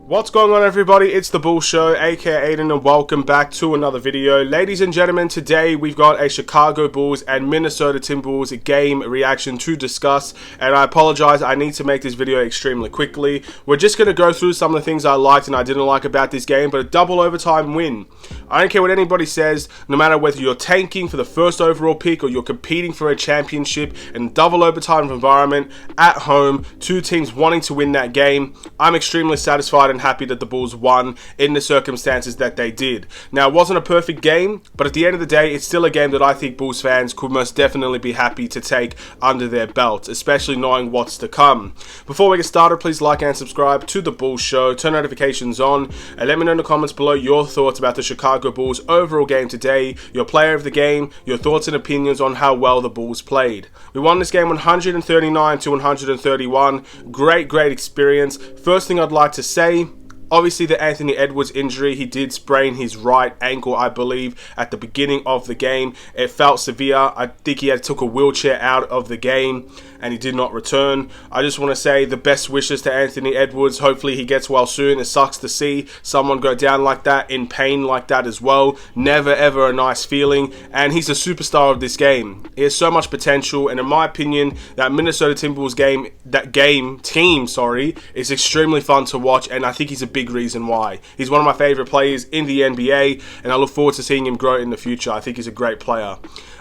What's going on, everybody? It's the Bull Show, aka Aiden, and welcome back to another video. Ladies and gentlemen, today we've got a Chicago Bulls and Minnesota Timberwolves game reaction to discuss, and I apologize, I need to make this video extremely quickly. We're just going to go through some of the things I liked and I didn't like about this game, but a double overtime win. I don't care what anybody says, no matter whether you're tanking for the first overall pick or you're competing for a championship in a double overtime environment at home, two teams wanting to win that game. I'm extremely satisfied and happy that the Bulls won in the circumstances that they did. Now, it wasn't a perfect game, but at the end of the day, it's still a game that I think Bulls fans could most definitely be happy to take under their belt, especially knowing what's to come. Before we get started, please like and subscribe to the Bulls Show, turn notifications on, and let me know in the comments below your thoughts about the Chicago Bulls overall game today, your player of the game, your thoughts and opinions on how well the Bulls played. We won this game 139 to 131. Great experience. First thing I'd like to say, obviously the Anthony Edwards injury, he did sprain his right ankle, I believe, at the beginning of the game. It felt severe. I think he took a wheelchair out of the game and he did not return. I just want to say the best wishes to Anthony Edwards. Hopefully he gets well soon. It sucks to see someone go down like that, in pain like that as well. Never ever a nice feeling, and he's a superstar of this game. He has so much potential, and in my opinion, that Minnesota Timberwolves team, is extremely fun to watch, and I think he's a big reason why. He's one of my favorite players in the NBA, and I look forward to seeing him grow in the future. I think he's a great player.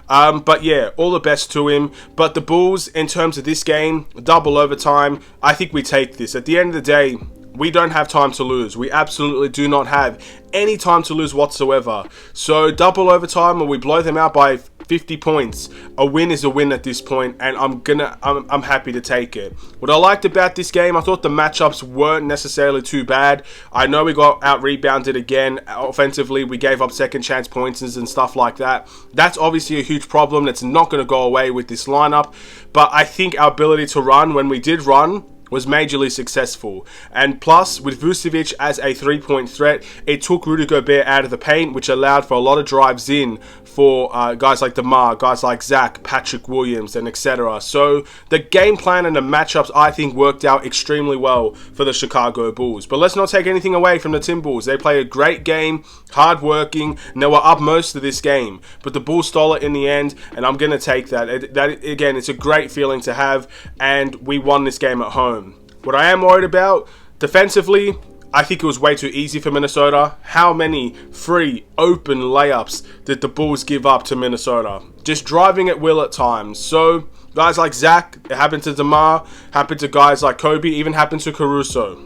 But yeah, all the best to him. But the Bulls, in terms of this game, double overtime, I think we take this. At the end of the day, we don't have time to lose. We absolutely do not have any time to lose whatsoever. So double overtime, or we blow them out by 50 points. A win is a win at this point, and I'm happy to take it. What I liked about this game, I thought the matchups weren't necessarily too bad. I know we got out rebounded again offensively. We gave up second chance points and stuff like that. That's obviously a huge problem that's not going to go away with this lineup. But I think our ability to run, when we did run, was majorly successful. And plus, with Vucevic as a three-point threat, it took Rudy Gobert out of the paint, which allowed for a lot of drives in for guys like DeMar, guys like Zach, Patrick Williams, and etc. So the game plan and the matchups, I think, worked out extremely well for the Chicago Bulls. But let's not take anything away from the Timberwolves. They played a great game, hard-working, and they were up most of this game. But the Bulls stole it in the end, and I'm going to take that. Again, it's a great feeling to have, and we won this game at home. What I am worried about, defensively, I think it was way too easy for Minnesota. How many free, open layups did the Bulls give up to Minnesota? Just driving at will at times. So, guys like Zach, it happened to DeMar, happened to guys like Kobe, even happened to Caruso.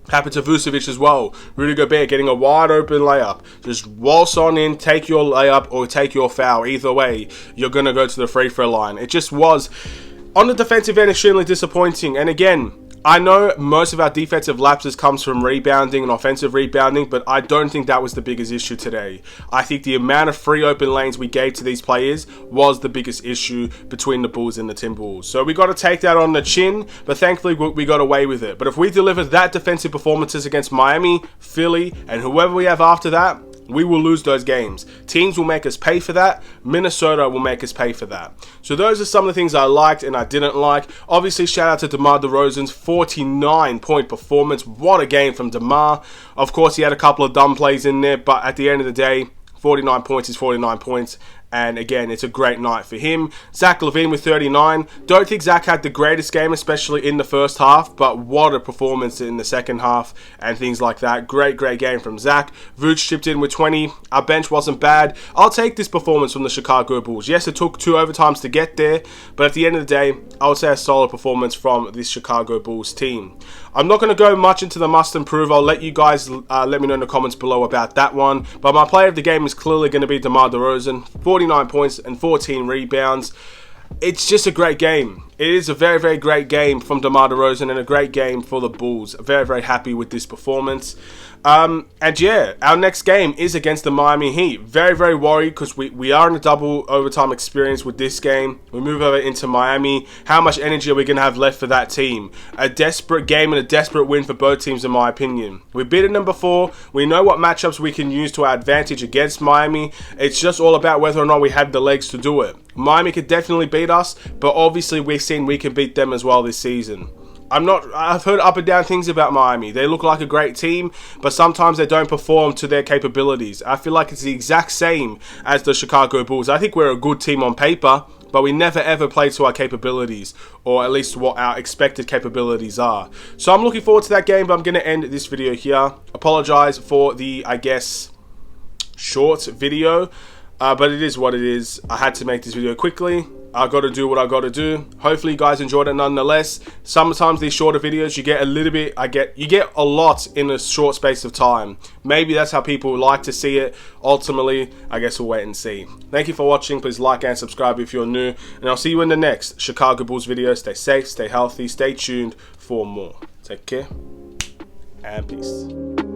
Happened to Vucevic as well. Rudy Gobert getting a wide open layup. Just waltz on in, take your layup or take your foul. Either way, you're going to go to the free throw line. It just was, on the defensive end, extremely disappointing. And again, I know most of our defensive lapses comes from rebounding and offensive rebounding, but I don't think that was the biggest issue today. I think the amount of free open lanes we gave to these players was the biggest issue between the Bulls and the Timberwolves. So we got to take that on the chin, but thankfully we got away with it. But if we deliver that defensive performances against Miami, Philly, and whoever we have after that, we will lose those games. Teams will make us pay for that. Minnesota will make us pay for that. So those are some of the things I liked and I didn't like. Obviously, shout out to DeMar DeRozan's 49-point performance. What a game from DeMar. Of course, he had a couple of dumb plays in there, but at the end of the day, 49 points is 49 points. And again, it's a great night for him. Zach LaVine with 39. Don't think Zach had the greatest game, especially in the first half, but what a performance in the second half and things like that. Great game from Zach. Vooch chipped in with 20. Our bench wasn't bad. I'll take this performance from the Chicago Bulls. Yes, it took 2 overtimes to get there, but at the end of the day, I would say a solid performance from this Chicago Bulls team. I'm not going to go much into the must improve. I'll let you guys let me know in the comments below about that one. But my player of the game is clearly going to be DeMar DeRozan. 49 points and 14 rebounds. It's just a great game. It is a very great game from DeMar DeRozan and a great game for the Bulls. Very happy with this performance. And yeah, our next game is against the Miami Heat. Very worried because we are in a double overtime experience with this game. We move over into Miami. How much energy are we going to have left for that team? A desperate game and a desperate win for both teams, in my opinion. We've beaten them before. We know what matchups we can use to our advantage against Miami. It's just all about whether or not we have the legs to do it. Miami could definitely beat us, but obviously we've seen we can beat them as well this season. I've heard up and down things about Miami. They look like a great team, but sometimes they don't perform to their capabilities. I feel like it's the exact same as the Chicago Bulls. I think we're a good team on paper, but we never ever play to our capabilities, or at least what our expected capabilities are. So I'm looking forward to that game, but I'm going to end this video here. Apologize for the, I guess, short video, but it is what it is. I had to make this video quickly. I got to do what I got to do. Hopefully you guys enjoyed it nonetheless. Sometimes these shorter videos, you get a little bit, you get a lot in a short space of time. Maybe that's how people like to see it. Ultimately, I guess we'll wait and see. Thank you for watching. Please like and subscribe if you're new. And I'll see you in the next Chicago Bulls video. Stay safe, stay healthy, stay tuned for more. Take care and peace.